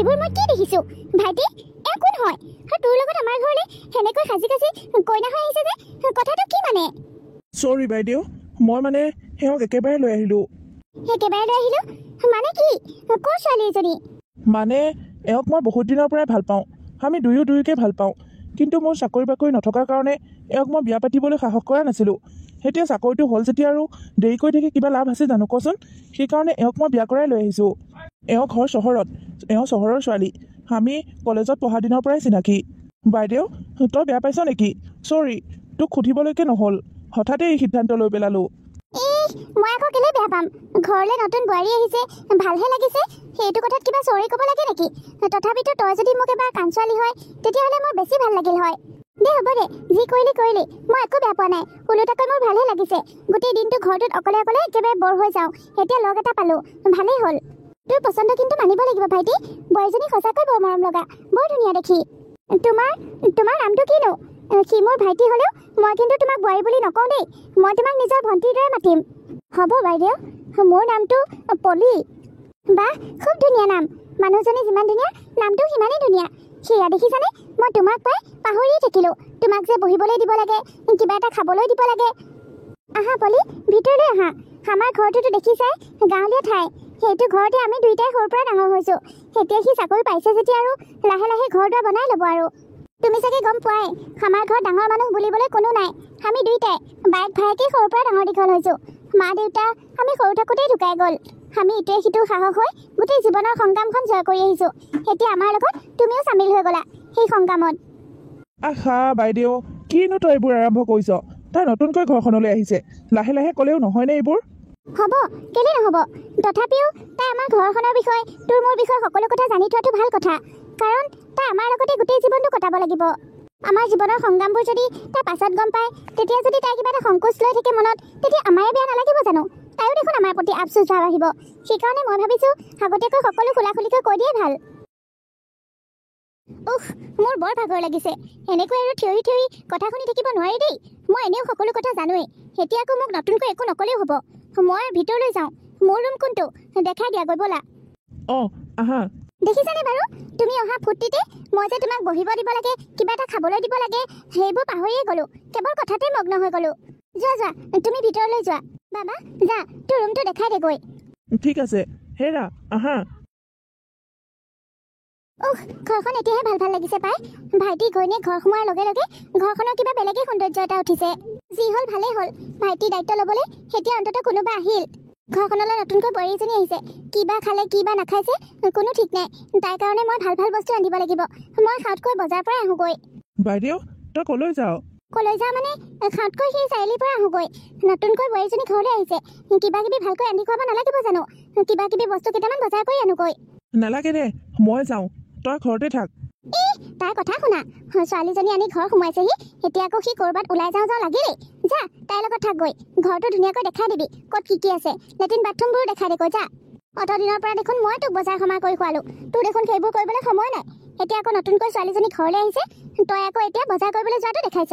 এইবোৰ মই কি দেখিছো ভাইটি এ কোন হয় তোৰ লগত আমাৰ ঘৰলে হেনেকৈ সাজি কাজি কইনা হৈ আহিছে যে কথাটো কি মানে সৰি বাইদেউ মই মানে হেওক একেবাৰে লৈ আহিলো মানে কি কোন ছোৱালী এজনী মানে এওক মই বহুত দিনৰ পৰাই ভাল পাওঁ আমি দুয়োকে ভাল পাওঁ কিন্তু মোৰ চাকৰি বাকৰি নথকাৰ কাৰণে এওক মই বিয়া পাতিবলৈ সাহস কৰা নাছিলোঁ এতিয়া চাকৰিটো হ'ল যেতিয়া আৰু দেৰি কৰি থাকি কিবা লাভ আছে জানো কচোন সেইকাৰণে এওক মই বিয়া কৰাই লৈ আহিছোঁ এওঁ ঘৰ চহৰত এওঁ চহৰৰ ছোৱালী আমি কলেজত পঢ়া দিনৰ পৰাই চিনাকি বাইদেউ তই বেয়া পাইছ নেকি চৰি তোক সুধিবলৈকে নহ'ল হঠাতে এই সিদ্ধান্ত লৈ পেলালোঁ মই আকৌ কেলে বেয়া পাম ঘৰলে নতুন বোৱাৰী আহিছে ভালহে লাগিছে সেইটো কথাত কিবা চৰি ক'ব লাগে নেকি তথাপিতো তই যদি মোক এবাৰ কাঞ্চোৱালী হয় তেতিয়াহ'লে মোৰ বেছি ভাল লাগিল হয় দে হ'ব দে যি কৰিলি মই একো বেয়া পোৱা নাই ওলোটাকৈ মোৰ ভালহে লাগিছে গোটেই দিনটো ঘৰটোত অকলে অকলে একেবাৰে বৰ হৈ যাওঁ এতিয়া লগ এটা পালোঁ ভালেই হ'ল তোৰ পচন্দ কিন্তু মানিব লাগিব ভাইটি বোৱাৰীজনী সঁচাকৈ বৰ মৰম লগা বৰ ধুনীয়া দেখি তোমাৰ নামটো কিনো সি মোৰ ভাইটি হ'লেও মই কিন্তু তোমাক বোৱাৰী বুলি নকওঁ দেই মই তোমাক নিজৰ ভণ্টিৰ দৰে মাতিম হ'ব বাইদেউ মোৰ নামটো পলি বাহ খুব ধুনীয়া নাম মানুহজনী যিমান ধুনীয়া নামটো সিমানেই ধুনীয়া সেয়া দেখিছানে মই তোমাক পাই পাহৰিয়ে থাকিলোঁ তোমাক যে বহিবলৈ দিব লাগে কিবা এটা খাবলৈ দিব লাগে আহা পলি ভিতৰলৈ আহা আমাৰ ঘৰটোতো দেখিছাই গাঁৱলীয়া ঠাই সেইটো ঘৰতে আমি দুইটাই সৰুৰ পৰা ডাঙৰ হৈছোঁ এতিয়া সি চাকৰি পাইছে যেতিয়া আৰু লাহে লাহে ঘৰ দুৱাৰ বনাই ল'ব আৰু তুমি চাগে গম পোৱাই আমাৰ ঘৰত ডাঙৰ মানুহ বুলিবলৈ কোনো নাই আমি দুইটাই বাইক ভায়েকে সৰুৰ পৰা ডাঙৰ দীঘল হৈছোঁ মা দেউতা আমি সৰু থাকোঁতেই ঢুকাই গ'ল আমি ইটোৱে সিটো সাহস হৈ গোটেই জীৱনৰ সংগ্ৰামখন জয় কৰি আহিছোঁ এতিয়া আমাৰ লগত তুমিও চামিল হৈ গ'লা সেই সংগ্ৰামত আহা বাইদেউ কিনো তই এইবোৰ আৰম্ভ কৰিছ তাই নতুনকৈ ঘৰখনলৈ আহিছে লাহে লাহে ক'লেও নহয়নে এইবোৰ হ'ব কেলে নহ'ব তথাপিও তাই আমাৰ ঘৰখনৰ বিষয়ে তোৰ মোৰ বিষয়ে সকলো কথা জানি থোৱাটো ভাল কথা কাৰণ তাই আমাৰ লগতে গোটেই জীৱনটো কটাব লাগিব আমাৰ জীৱনৰ সংগ্ৰামবোৰ যদি তাই পাছত গম পায় তেতিয়া যদি তাই কিবা এটা সংকোচ লৈ থাকে মনত তেতিয়া আমাৰে বেয়া নালাগিব জানো তাইও দেখোন আমাৰ প্ৰতি আফচোচ ভাৱ আহিব সেইকাৰণে মই ভাবিছোঁ আগতীয়াকৈ সকলো খোলাখুলিকৈ কৈ দিয়ে ভাল মোৰ বৰ ভাগৰ লাগিছে এনেকৈ আৰু থিয়ৰি কথা শুনি থাকিব নোৱাৰি দেই মই এনেও সকলো কথা জানোৱেই এতিয়া আকৌ মোক নতুনকৈ একো নকলেও হ'ব মই ভিতৰলৈ যাওঁ মোৰ ৰুম কোনটো দেখাই দিয়াগৈ ব'লা আহা দেখিছানে বাৰু তুমি অহা ফূৰ্তিতে মই যে তোমাক বহিব দিব লাগে কিবা এটা খাবলৈ দিব লাগে সেইবোৰ পাহৰিয়ে গ'লো কেৱল কথাতে মগ্ন হৈ গ'লো যোৱা তুমি ভিতৰলৈ যোৱা বাবা যা তোৰ ৰুমটো দেখাই দেগৈ ঠিক আছে হেৰা আহা ঘৰখন এতিয়াহে ভাল লাগিছে পাই ভাইটি ঘৈণীয়েক ঘৰ সোমোৱাৰ লগে লগে ঘৰখনৰ কিবা বেলেগে সৌন্দৰ্য এটা উঠিছে যি হ'ল ভালেই হ'ল ভাইটি দায়িত্ব ল'বলৈ এতিয়া অন্ততঃ কোনোবা আহিল ঘৰখনলৈ নতুনকৈ বোৱাৰী এজনী আহিছে কিবা খালে কিবা নাখাইছে কোনো ঠিক নাই তাইৰ কাৰণে মই ভাল বস্তু ৰান্ধিব লাগিব মই খাওঁতকৈ বজাৰৰ পৰা আহোঁগৈ বাইদেউ তই ক'লৈ যাওঁ মানে খাওঁতকৈ সেই চাৰিআলিৰ পৰা আহোঁগৈ নতুনকৈ বোৱাৰীজনী ঘৰলৈ আহিছে কিবা কিবি ভালকৈ ৰান্ধি খুৱাব নালাগিব জানো কিবা কিবি বস্তু কেইটামান বজাৰ কৰি আনোগৈ নালাগে দে মই যাওঁ তই ঘৰতে থাক তাইৰ কথা শুনা ছোৱালীজনী আনি ঘৰ সোমাইছেহি এতিয়া আকৌ সি ক'ৰবাত ওলাই যাওঁ লাগিলেই যা তাইৰ লগত থাকগৈ ঘৰটো ধুনীয়াকৈ দেখাই দিবি ক'ত কি আছে লেট্ৰিন বাথৰুমবোৰো দেখাই দেগৈ যা অত দিনৰ পৰা দেখোন মই তোক বজাৰ সমাৰ কৰি খোৱালোঁ তোৰ দেখোন সেইবোৰ কৰিবলৈ সময় নাই এতিয়া আকৌ নতুনকৈ ছোৱালীজনী ঘৰলৈ আহিছে তই আকৌ এতিয়া বজাৰ কৰিবলৈ যোৱাটো দেখাইছ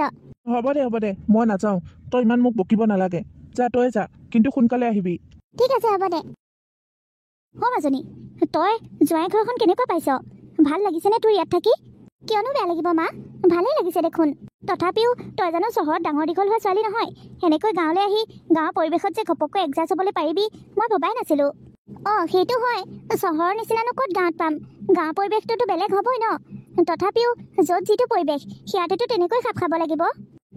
হ'ব দে মই নাযাওঁ তই ইমান মোক বকিব নালাগে যা তই যা কিন্তু সোনকালে আহিবি ঠিক আছে হ'ব দে মাজনী তই জোৱাই ঘৰখন কেনেকুৱা পাইছ ভাল লাগিছেনে তোৰ ইয়াত থাকি কিয়নো বেয়া লাগিব মা ভালেই লাগিছে দেখোন তথাপিও তই জানো চহৰত ডাঙৰ দীঘল হোৱা ছোৱালী নহয় সেনেকৈ গাঁৱলৈ আহি গাঁৱৰ পৰিৱেশত যে ঘপককৈ এডজাষ্ট হ'বলৈ পাৰিবি মই ভবাই নাছিলোঁ সেইটো হয় চহৰৰ নিচিনানো ক'ত গাঁৱত পাম গাঁৱৰ পৰিৱেশটোতো বেলেগ হ'বই ন তথাপিও য'ত যিটো পৰিৱেশ সিয়াতেতো তেনেকৈ খাপ খাব লাগিব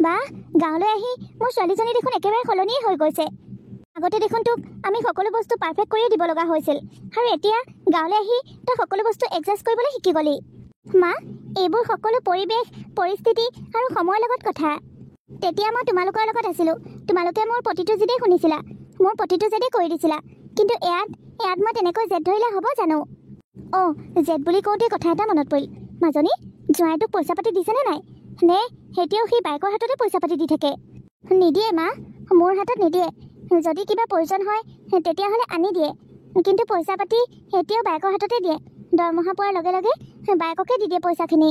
বাহ গাঁৱলৈ আহি মোৰ ছোৱালীজনী দেখোন একেবাৰে সলনিয়ে হৈ গৈছে আগতে দেখোন তোক আমি সকলো বস্তু পাৰফেক্ট কৰিয়ে দিব লগা হৈছিল আৰু এতিয়া গাঁৱলৈ আহি তই সকলো বস্তু এডজাষ্ট কৰিবলৈ শিকি গ'লি মা এইবোৰ সকলো পৰিৱেশ পৰিস্থিতি আৰু সময়ৰ লগত কথা তেতিয়া মই তোমালোকৰ লগত আছিলোঁ তোমালোকে মোৰ প্ৰতিটো জেদেই শুনিছিলা মোৰ প্ৰতিটো জেদেই কৰি দিছিলা কিন্তু ইয়াত মই তেনেকৈ জেদ ধৰিলে হ'ব জানো জেদ বুলি কওঁতে কথা এটা মনত পৰিল মাজনী জোঁৱাইটোক পইচা পাতি দিছেনে নাই নে সেইতিয়াও সি বাইকৰ হাততে পইচা পাতি দি থাকে নিদিয়ে মা মোৰ হাতত নিদিয়ে যদি কিবা প্ৰয়োজন হয় তেতিয়াহ'লে আনি দিয়ে কিন্তু পইচা পাতি এতিয়াও বাইকৰ হাততে দিয়ে দৰমহা পোৱাৰ লগে লগে বাইককে দি দিয়ে পইচাখিনি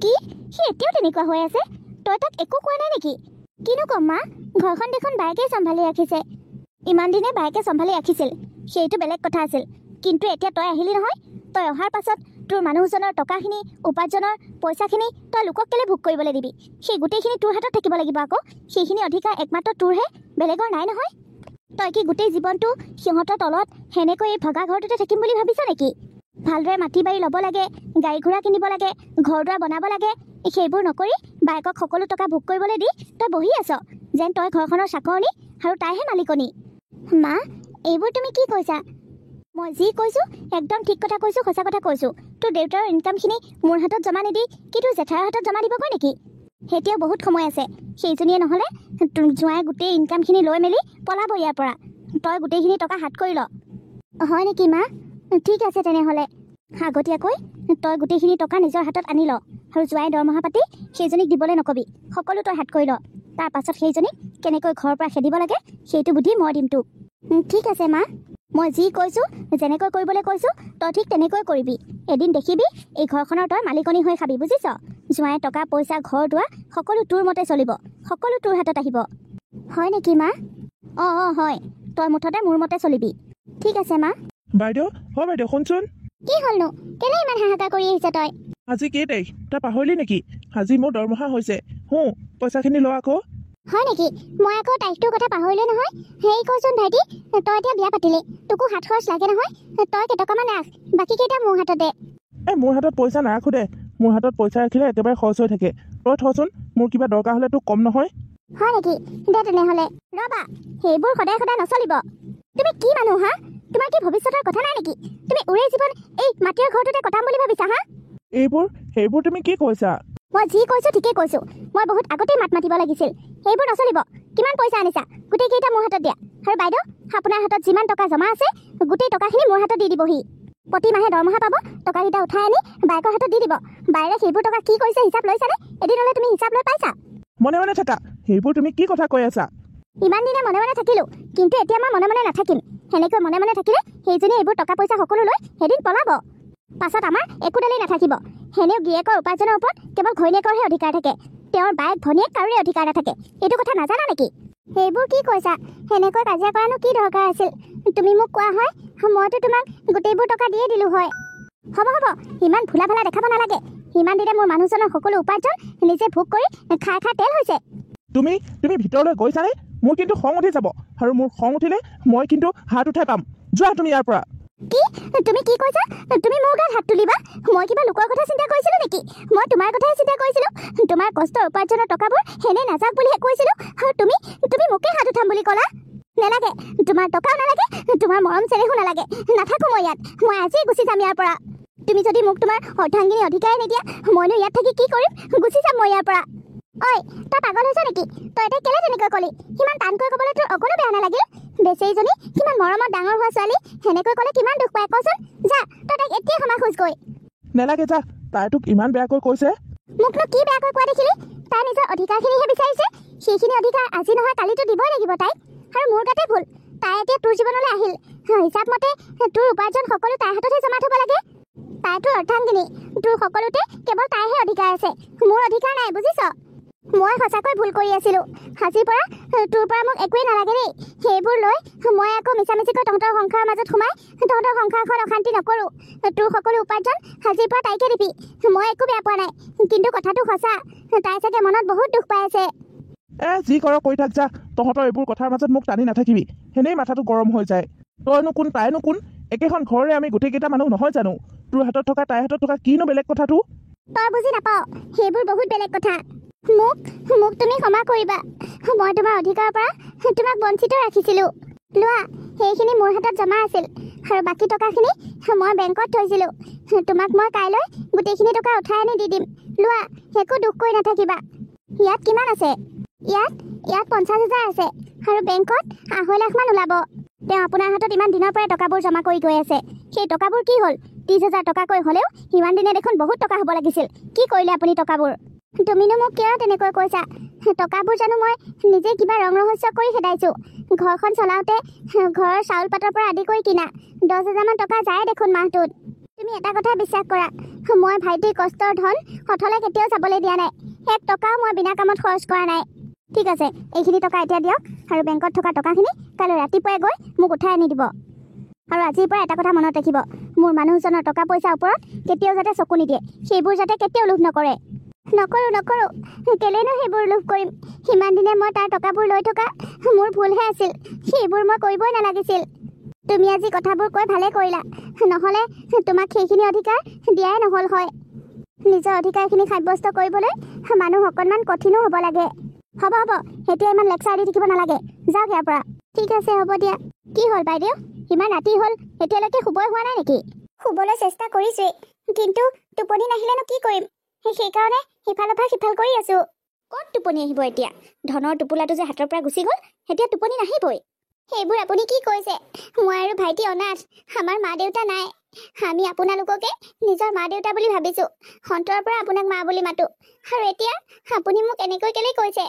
কি সি এতিয়াও তেনেকুৱা হৈ আছে তই তাক একো কোৱা নাই নেকি কিনো ক'ম মা ঘৰখন দেখোন বাইকে চম্ভালি ৰাখিছে ইমান দিনে বাইকে চম্ভালি ৰাখিছিল সেইটো বেলেগ কথা আছিল কিন্তু এতিয়া তই আহিলি নহয় তই অহাৰ পাছত তোৰ মানুহজনৰ টকাখিনি উপাৰ্জনৰ পইচাখিনি তই লোকক কেলে ভোগ কৰিবলৈ দিবি সেই গোটেইখিনি তোৰ হাতত থাকিব লাগিব আকৌ সেইখিনি অধিকাৰ একমাত্ৰ তোৰহে বেলেগৰ নাই নহয় তই কি গোটেই জীৱনটো সিহঁতৰ তলত সেনেকৈ এই ভগা ঘৰটোতে থাকিম বুলি ভাবিছ নেকি ভালদৰে মাটি বাৰী ল'ব লাগে গাড়ী ঘোঁৰা কিনিব লাগে ঘৰ দুৱাৰ বনাব লাগে সেইবোৰ নকৰি বায়েকক সকলো টকা ভোগ কৰিবলৈ দি তই বহি আছ যেন তই ঘৰখনৰ চাকৰণী আৰু তাইহে মালিকনী মা এইবোৰ তুমি কি কৈছা মই যি কৈছোঁ একদম ঠিক কথা কৈছোঁ সঁচা কথা কৈছোঁ তোৰ দেউতাৰ ইনকামখিনি মোৰ হাতত জমা নিদি কি তোৰ জেঠাৰ হাতত জমা দিবগৈ নেকি এতিয়াও বহুত সময় আছে সেইজনীয়ে নহ'লে জোঁৱাই গোটেই ইনকামখিনি লৈ মেলি পলাব ইয়াৰ পৰা তই গোটেইখিনি টকা হাত কৰি ল হয় নেকি মা ঠিক আছে তেনেহ'লে আগতীয়াকৈ তই গোটেইখিনি টকা নিজৰ হাতত আনি ল আৰু জোঁৱাই দৰমহা পাতি সেইজনীক দিবলৈ নকবি সকলো তই হাত কৰি ল তাৰ পাছত সেইজনীক কেনেকৈ ঘৰৰ পৰা খেদিব লাগে সেইটো বুদ্ধি মই দিম তোক ঠিক আছে মা মই যি কৈছোঁ যেনেকৈ কৰিবলৈ কৈছোঁ তই ঠিক তেনেকৈ কৰিবি এদিন দেখিবি এই ঘৰখনৰ তই মালিকনী হৈ খাবি বুজিছ জোঁৱাই টকা পইচা ঘৰ দুৱাৰ সকলো তোৰ মতে চলিব সকলো তোৰ হাতত আহিব হয় নেকি মা অঁ হয় তই মুঠতে মোৰ মতে চলিবি ঠিক আছে মা বাইদেউ হয় বাইদেউ শুনচোন কি হ'লনো কেলে ইমান হাহাকাৰ কৰি আহিছ তই আজি কেই তাৰিখ তই পাহৰিলি নেকি আজি মোৰ দৰমহা হৈছে পইচাখিনি ল আকৌ হয় নেকি মই আকৌ তাৰিখটোৰ কথা পাহৰিলোঁ নহয় হেৰি কচোন ভাইটি তই এতিয়া বিয়া পাতিলি তোকো হাত খৰচ লাগে নহয় তই কেইটকামান ৰাখ বাকীকেইটা মোৰ হাতত দে মোৰ হাতত পইচা নাৰাখো দে মোৰ হাতত পইচা ৰাখিলে একেবাৰে খৰচ হৈ থাকে তই থচোন মোৰ কিবা দৰকাৰ হ'লে তোক কম নহয় হয় নেকি দে তেনেহ'লে ৰ'বা সেইবোৰ সদায় সদায় নচলিব তুমি কি মানুহ হা তোমাৰ কি ভৱিষ্যতৰ কথা নাই নেকি তুমি উৰে জীৱন এই মাটিৰ ঘৰটোতে কটাম বুলি ভাবিছা হা সেইবোৰ তুমি কি কৈছা মই যি কৈছোঁ ঠিকেই কৈছোঁ মই বহুত আগতেই মাত মাতিব লাগিছিল সেইবোৰ নচলিব কিমান পইচা আনিছা গোটেইকেইটা মোৰ হাতত দিয়া আৰু বাইদেউ আপোনাৰ হাতত যিমান টকা জমা আছে গোটেই টকাখিনি মোৰ হাতত দি দিবহি প্ৰতি মাহে দৰমহা পাব টকাকেইটা উঠাই আনি বায়েকৰ হাতত দি দিব বাইৰে সেইবোৰ টকা কি কৰিছে হিচাপ লৈছানে এদিনলৈ তুমি হিচাপ লৈ পাইছা মনে মনে থাকা সেইবোৰ তুমি কি কথা কৈ আছা ইমান দিনে মনে মনে থাকিলোঁ কিন্তু এতিয়া মই মনে মনে নাথাকিম সেনেকৈ মনে মনে থাকিলে সেইজনী এইবোৰ টকা পইচা সকলো লৈ এদিন পলাব পাছত আমাৰ একোডালেই নাথাকিব সেনেও গিৰিয়েকৰ উপাৰ্জনৰ ওপৰত কেৱল ঘৈণীয়েকৰহে অধিকাৰ থাকে তেওঁৰ বায়েক ভনীয়েক কাৰোৰে অধিকাৰ নাথাকে এইটো কথা নাজানা নেকি সেইবোৰ কি কৈছা সেনেকৈ কাজিয়া কৰানো কি দৰকাৰ আছিল তুমি মোক কোৱা হয় মইতো তোমাক গোটেইবোৰ টকা দিয়ে দিলোঁ হয় হ'ব ইমান ভোলা ভালা দেখাব নালাগে ইমান দিনে মোৰ মানুহজনৰ সকলো উপাৰ্জন নিজে ভোগ কৰি খাই তেল হৈছে তুমি ভিতৰলৈ গৈছানে মোৰ কিন্তু খং উঠি যাব আৰু মোৰ খং উঠিলে মই কিন্তু হাত উঠাই পাম যোৱা তুমি ইয়াৰ পৰা কি তুমি কি কৈছা তুমি মোৰ গাত হাত তুলিবা মই কিবা লোকৰ কথা চিন্তা কৰিছিলোঁ নেকি মই তোমাৰ কথাই চিন্তা কৰিছিলোঁ তোমাৰ কষ্টৰ উপাৰ্জনৰ টকাবোৰ হেনে নাযাওক বুলিহে কৈছিলোঁ আৰু তুমি মোকে হাত উঠাম বুলি ক'লা নালাগে তোমাৰ টকাও নালাগে তোমাৰ মৰম চেনেহো নালাগে নাথাকো মই ইয়াত মই আজিয়ে গুচি যাম ইয়াৰ পৰা তুমি যদি মোক তোমাৰ অৰ্ধাংগিনী অধিকাৰে নিদিয়া মইনো ইয়াত থাকি কি কৰিম গুচি যাম মই ইয়াৰ পৰা ঐ তই পাগল হৈছ নেকি তই এতিয়া কেলে তেনেকৈ ক'লি সিমান টানকৈ ক'বলৈ তোৰ অকণো বেয়া নালাগিল বেচেৰীজনী কিমান মৰমত ডাঙৰ হোৱা ছোৱালী সেনেকৈ ক'লে কিমান দুখ পায় কচোন যা তই তাইক এতিয়া ক্ষমা খোজগৈ নালাগে যা তাই তোক ইমান বেয়াকৈ কৈছে মোকনো কি বেয়াকৈ কোৱা দেখিলি তাই নিজৰ অধিকাৰখিনিহে বিচাৰিছে সেইখিনি অধিকাৰ আজি নহয় কালিতো দিবই লাগিব তাইক আৰু মোৰ গাতে ভুল তাই এতিয়া তোৰ জীৱনলৈ আহিল হিচাপ মতে তোৰ উপাৰ্জন সকলো তাইৰ হাততহে জমা থ'ব লাগে তাই তোৰ অৰ্ধাংগিনী তোৰ সকলোতে কেৱল তাইহে অধিকাৰ আছে মোৰ অধিকাৰ নাই বুজিছ মই সঁচাকৈ ভুল কৰি আছিলোঁ আজিৰ পৰা তোৰ পৰা মোক একোৱেই নালাগে দেই সেইবোৰ লৈ মই আকৌ মিছামিছিকৈ তহঁতৰ সংসাৰৰ মাজত সোমাই তহঁতৰ সংসাৰখন অশান্তি নকৰোঁ তোৰ সকলো উপাৰ্জন আজিৰ পৰা তাইকে দিবি মই একো বেয়া পোৱা নাই কিন্তু কথাটো সঁচা তাই চাগে মনত বহুত দুখ পাই আছে যি কৰ কৈ থাক যা তহঁতৰ এইবোৰ কথাৰ মাজত মোক টানি নাথাকিবি সেনেই মাথাটো গৰম হৈ যায় তইনো কোন তাইনো কোন একেখন ঘৰৰে আমি গোটেইকেইটা মানুহ নহয় জানো তোৰ হাতত থকা তাইৰ হাতত থকা কিনো বেলেগ কথাটো তই বুজি নাপাৱ সেইবোৰ বহুত বেলেগ কথা মোক তুমি ক্ষমা কৰিবা মই তোমাৰ অধিকাৰৰ পৰা তোমাক বঞ্চিত ৰাখিছিলোঁ লোৱা সেইখিনি মোৰ হাতত জমা আছিল আৰু বাকী টকাখিনি মই বেংকত থৈছিলোঁ তোমাক মই কাইলৈ গোটেইখিনি টকা উঠাই আনি দি দিম লোৱা একো দুখ কৰি নাথাকিবা ইয়াত কিমান আছে ইয়াত 50,000 আছে আৰু বেংকত 2.5 লাখ মান ওলাব তেওঁ আপোনাৰ হাতত ইমান দিনৰ পৰাই টকাবোৰ জমা কৰি গৈ আছে সেই টকাবোৰ কি হ'ল 30,000 টকাকৈ হ'লেও ইমান দিনে দেখোন বহুত টকা হ'ব লাগিছিল কি কৰিলে আপুনি টকাবোৰ তুমিনো মোক কিয় তেনেকৈ কৈছা টকাবোৰ জানো মই নিজে কিবা ৰং ৰহস্য কৰি খেদাইছোঁ ঘৰখন চলাওঁতে ঘৰৰ চাউল পাতৰ পৰা আদি কৰি কিনা 10,000 মান টকা যায় দেখোন মাহটোত তুমি এটা কথা বিশ্বাস কৰা মই ভাইটিৰ কষ্টৰ ধন হঠলে কেতিয়াও যাবলৈ দিয়া নাই 1 টকাও মই বিনা কামত খৰচ কৰা নাই ঠিক আছে এইখিনি টকা এতিয়া দিয়ক আৰু বেংকত থকা টকাখিনি কাইলৈ ৰাতিপুৱাই গৈ মোক উঠাই আনি দিব আৰু আজিৰ পৰা এটা কথা মনত ৰাখিব মোৰ মানুহজনৰ টকা পইচাৰ ওপৰত কেতিয়াও যাতে চকু নিদিয়ে, সেইবোৰ যাতে কেতিয়াও লোভ নকৰে। নকৰোঁ, কেলেনো সেইবোৰ লোভ কৰিম? সিমান দিনে মই তাৰ টকাবোৰ লৈ থকা মোৰ ভুলহে আছিল, সেইবোৰ মই কৰিবই নালাগিছিল। তুমি আজি কথাবোৰ কৈ ভালে কৰিলা, নহ'লে তোমাক সেইখিনি অধিকাৰ দিয়াই নহ'ল হয়। নিজৰ অধিকাৰখিনি সাব্যস্ত কৰিবলৈ মানুহ অকণমান কঠিনো হ'ব লাগে। হ'ব, এতিয়া ইমান লেকচাৰ দি থাকিব নালাগে, যাওক ইয়াৰ পৰা। ঠিক আছে, হ'ব দিয়া। কি হ'ল বাইদেউ, ইমান ৰাতি হ'ল, এতিয়ালৈকে শুবই হোৱা নাই নেকি? শুবলৈ চেষ্টা কৰিছোৱেই, কিন্তু টোপনি নাহিলেনো কি কৰিম, সেইকাৰণে সিফালৰ পৰা সিফাল কৰি আছো। ক'ত টোপনি আহিব এতিয়া? ধনৰ টোপোলাটো যে হাতৰ পৰা গুচি গ'ল, এতিয়া টোপনি নাহিবই। সেইবোৰ আপুনি কি কৈছে? মই আৰু ভাইটি অনাথ, আমাৰ মা দেউতা নাই। আমি আপোনালোককে নিজৰ মা দেউতা বুলি ভাবিছো, অন্তৰৰ পৰা আপোনাক মা বুলি মাতো, আৰু এতিয়া আপুনি মোক এনেকৈ কেলেই কৈছে?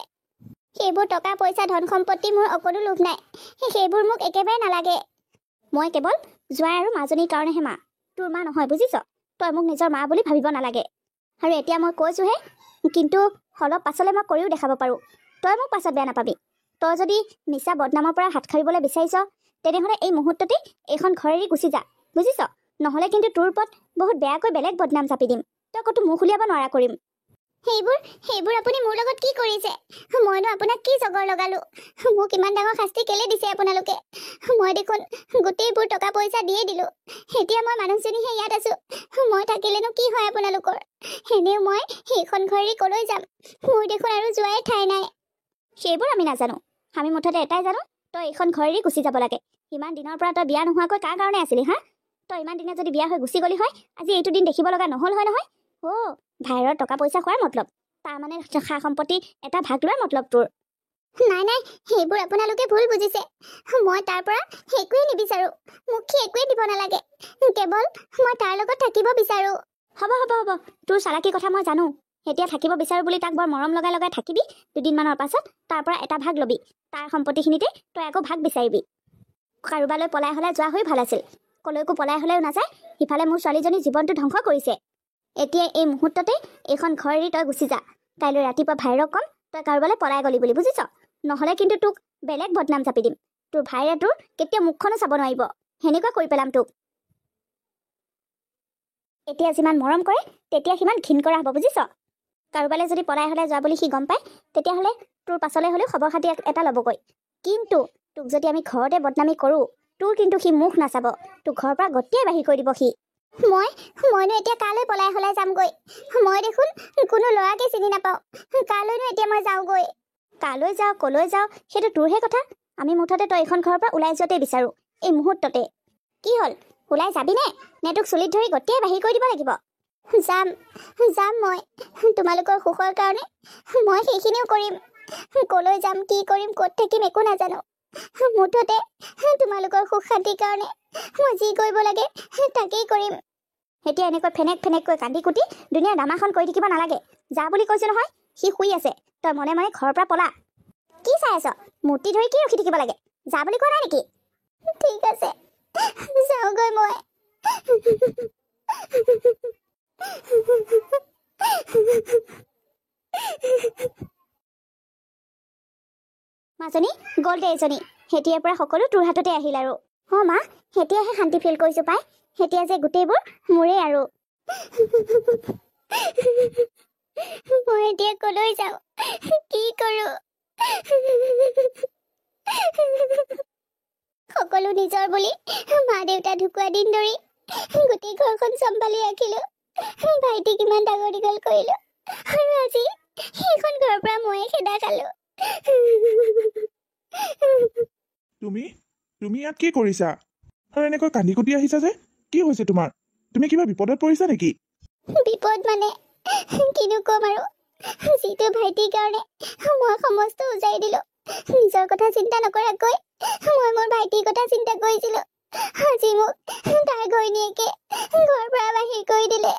সেইবোৰ টকা পইচা ধন সম্পত্তি মোৰ অকণো লোভ নাই, সেইবোৰ মোক একেবাৰে নালাগে। মই কেৱল জোৱাই আৰু মাজনীৰ কাৰণেহে মা, তোৰ মা নহয়, বুজিছ? তই মোক নিজৰ মা বুলি ভাবিব নালাগে। আৰু এতিয়া মই কৈছোহে, কিন্তু অলপ পাছলৈ মই কৰিও দেখাব পাৰোঁ, তই মোক পাছত বেয়া নাপাবি। তই যদি মিছা বদনামৰ পৰা হাত সাৰিবলৈ বিচাৰিছ, তেনেহ'লে এই মুহূৰ্ততে এইখন ঘৰ এৰি গুচি যা, বুজিছ? নহ'লে কিন্তু তোৰ ওপৰত বহুত বেয়াকৈ বেলেগ বদনাম চাপি দিম, তই ক'তো মুখ উলিয়াব নোৱাৰা কৰিম। সেইবোৰ আপুনি মোৰ লগত কি কৰিছে? মইনো আপোনাক কি জগৰ লগালো? মোক ইমান ডাঙৰ শাস্তি কেলে দিছে আপোনালোকে? মই দেখোন গোটেইবোৰ টকা পইচা দিয়ে দিলো, এতিয়া মই মানুহজনীহে ইয়াত আছো, মই থাকিলেনো কি হয় আপোনালোকৰ? এনেও মই সেইখন ঘৰ এৰি ক'লৈ যাম? মোৰ দেখোন আৰু যোৱাই ঠাই নাই। সেইবোৰ আমি নাজানো, আমি মুঠতে এটাই জানো, তই এইখন ঘৰ এৰি গুচি যাব লাগে। ইমান দিনৰ পৰা তই বিয়া নোহোৱাকৈ কাৰ কাৰণে আছিলি হা? তই ইমান দিনে যদি বিয়া হৈ গুচি গলি হয়, আজি এইটো দিন দেখিব লগা নহ'ল হয় নহয়? ভাইৰৰ টকা পইচা খোৱাৰ মতলব, তাৰমানে সা সম্পত্তি এটা ভাগ লোৱাৰ মতলব তোৰ? নাই, সেইবোৰ আপোনালোকে ভুল বুজিছে। মই তাৰ পৰা একোৱেই নিবিচাৰো, মোক সি একোৱেই দিব নালাগে, কেৱল মই তাৰ লগত থাকিব বিচাৰো। হ'ব, তোৰ চালাকি কথা মই জানো। এতিয়া থাকিব বিচাৰো বুলি তাক বৰ মৰম লগাই থাকিবি, দুদিনমানৰ পাছত তাৰ পৰা এটা ভাগ ল'বি, তাৰ সম্পত্তিখিনিতে তই আকৌ ভাগ বিচাৰিবি। কাৰোবালৈ পলাই হ'লে যোৱা হৈ ভাল আছিল, কলৈকো পলাই হ'লেও নাযায়, সিফালে মোৰ ছোৱালীজনীৰ জীৱনটো ধ্বংস কৰিছে। এতিয়া এই মুহূৰ্ততে এইখন ঘৰ এৰি তই গুচি যা, কাইলৈ ৰাতিপুৱা ভাইৰক ক'ম তই কাৰোবালৈ পলাই গলি বুলি, বুজিছ? নহ'লে কিন্তু তোক বেলেগ বদনাম চাপি দিম, তোৰ ভাইৰে তোৰ কেতিয়াও মুখখনো চাব নোৱাৰিব, সেনেকুৱা কৰি পেলাম তোক। এতিয়া যিমান মৰম কৰে তেতিয়া সিমান ঘিণ কৰা হ'ব, বুজিছ? কাৰোবালৈ যদি পলাই হ'লে যোৱা বুলি সি গম পায়, তেতিয়াহ'লে তোৰ পাছলৈ হ'লেও খবৰ খাতি এটা ল'বগৈ। কিন্তু তোক যদি আমি ঘৰতে বদনামি কৰোঁ, তোৰ কিন্তু সি মুখ নাচাব, তোক ঘৰৰ পৰা গোটেই বাহিৰ কৰি দিব সি। মইনো এতিয়া কালৈ পলাই হ'লে যামগৈ? মই দেখোন কোনো ল'ৰাকে চিনি নাপাওঁ, কালৈনো এতিয়া মই যাওঁগৈ? কালৈ যাওঁ কলৈ যাওঁ সেইটো তোৰহে কথা, আমি মুঠতে তই এইখন ঘৰৰ পৰা ওলাই যোৱাতেই বিচাৰোঁ, এই মুহূৰ্ততে। কি হ'ল, ওলাই যাবিনে নে তোক চুলিত ধৰি গোটেই বাহিৰ কৰি দিব লাগিব? যাম মই, তোমালোকৰ সুখৰ কাৰণে মই সেইখিনিও কৰিম। কলৈ যাম, কি কৰিম, ক'ত থাকিম একো নাজানো, মুঠতে তোমালোকৰ সুখ শান্তিৰ কাৰণে মই যি কৰিব লাগে তাকেই কৰিম। এতিয়া এনেকৈ ফেনেককৈ কান্দি কুটি দুনিয়াৰ দামাখন কৰি থাকিব নালাগে, যা বুলি কৈছো নহয়। সি শুই আছে, তই মনে মনে ঘৰৰ পৰা পলা। কি চাই আছ? মূৰ্তি ধৰি কি ৰখি থাকিব লাগে? যা বুলি কোৱা নাই নেকি? ঠিক আছে, যাওঁগৈ মই। মাজনী গ'ল দে এজনী, এতিয়াৰ পৰা সকলো তোৰ হাততে আহিল আৰু। মা, এতিয়াহে শান্তি ফিল কৰিছো পাই, এতিয়া যে গোটেইবোৰ মোৰে আৰু। মই এতিয়া কলৈ যাওঁ, কি কৰো? সকলো নিজৰ বুলি মা দেউতা ঢুকুৱা দিন ধৰি গোটেই ঘৰখন চম্ভালি ৰাখিলো, ভাইটিক ইমান ডাঙৰ দীঘল কৰিলো, আৰু আজি সেইখন ঘৰৰ পৰা ময়ে খেদা খালো। তুমি ইয়াত কি কৰিছা? আৰু এনেকৈ কান্দি কুটি আহিছা যে, কি হৈছে তোমাৰ? তুমি কিবা বিপদত পৰিছা নেকি? বিপদ মানে কিনো কম আৰু, যিটো ভাইটিৰ কাৰণে মই সমস্ত উজাৰি দিলো, নিজৰ কথা চিন্তা নকৰাকৈ মই মোৰ ভাইটিৰ কথা চিন্তা কৰিছিলো, আজি মোক তাৰ ঘৈণীয়েকে ঘৰৰ পৰা বাহিৰ কৰি দিলে।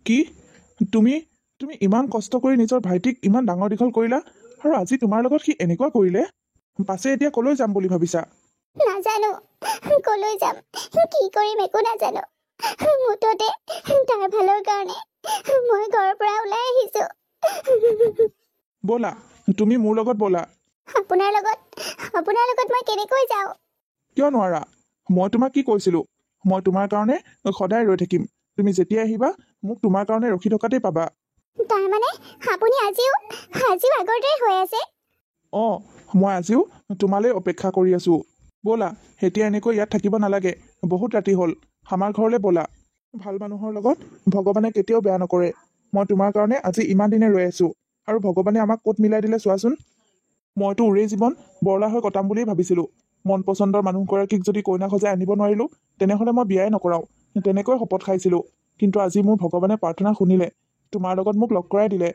কি তুমি ইমান কষ্ট কৰি নিজৰ ভাইটিক ইমান ডাঙৰ দীঘল কৰিলা, আৰু আজি তোমাৰ লগত সি এনেকুৱা কৰিলে? পাছে এতিয়া কলৈ যাম বুলি ভাবিছা? নাজানো কলৈ যাম, কি কৰিম একো নাজানো, মুঠতে তাৰ ভালৰ কাৰণে মই ঘৰৰ পৰা ওলাই আহিছো। ব'লা, তুমি মোৰ লগত ব'লা। আপোনাৰ লগত মই কেনেকৈ যাওঁ? কিয় নোৱাৰা? মই তোমাক কি কৈছিলোঁ? মই তোমাৰ কাৰণে সদায় ৰৈ থাকিম। তুমি যেতিয়া আহিবা মোক তোমাৰ কাৰণে ৰখি থকাতেই পাবা। তাৰমানে আপুনি আজিও আগৰ দৰে হৈ আছে? অঁ, মই আজিও তোমালৈ অপেক্ষা কৰি আছোঁ। ব'লা, এতিয়া এনেকৈ ইয়াত থাকিব নালাগে। বহুত ৰাতি হ'ল। আমাৰ ঘৰলৈ ব'লা। ভাল মানুহৰ লগত ভগৱানে কেতিয়াও বেয়া নকৰে। মই তোমাৰ কাৰণে আজি ইমান দিনে ৰৈ আছোঁ, আৰু ভগৱানে আমাক ক'ত মিলাই দিলে চোৱাচোন। মইতো উৰেই জীৱন বৰলা হৈ কটাম বুলিয়েই ভাবিছিলোঁ। মন পচন্দৰ মানুহগৰাকীক যদি কইনা সজাই আনিব নোৱাৰিলোঁ, তেনেহ'লে মই বিয়াই নকৰাওঁ, তেনেকৈ শপত খাইছিলোঁ। কিন্তু আজি মোৰ ভগৱানে প্ৰাৰ্থনা শুনিলে, তোমাৰ লগত মোক লগ কৰাই দিলে।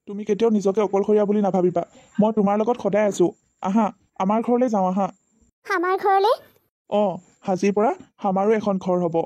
তুমি কেতিয়াও নিজকে অকলশৰীয়া বুলি নাভাবিবা। মই তোমাৰ লগত সদায় আছোঁ। আহা, আমাৰ ঘৰলৈ যাওঁ আহা। আমাৰ ঘৰলৈ? অঁ, আজিৰ পৰা আমাৰো এখন ঘৰ হ'ব।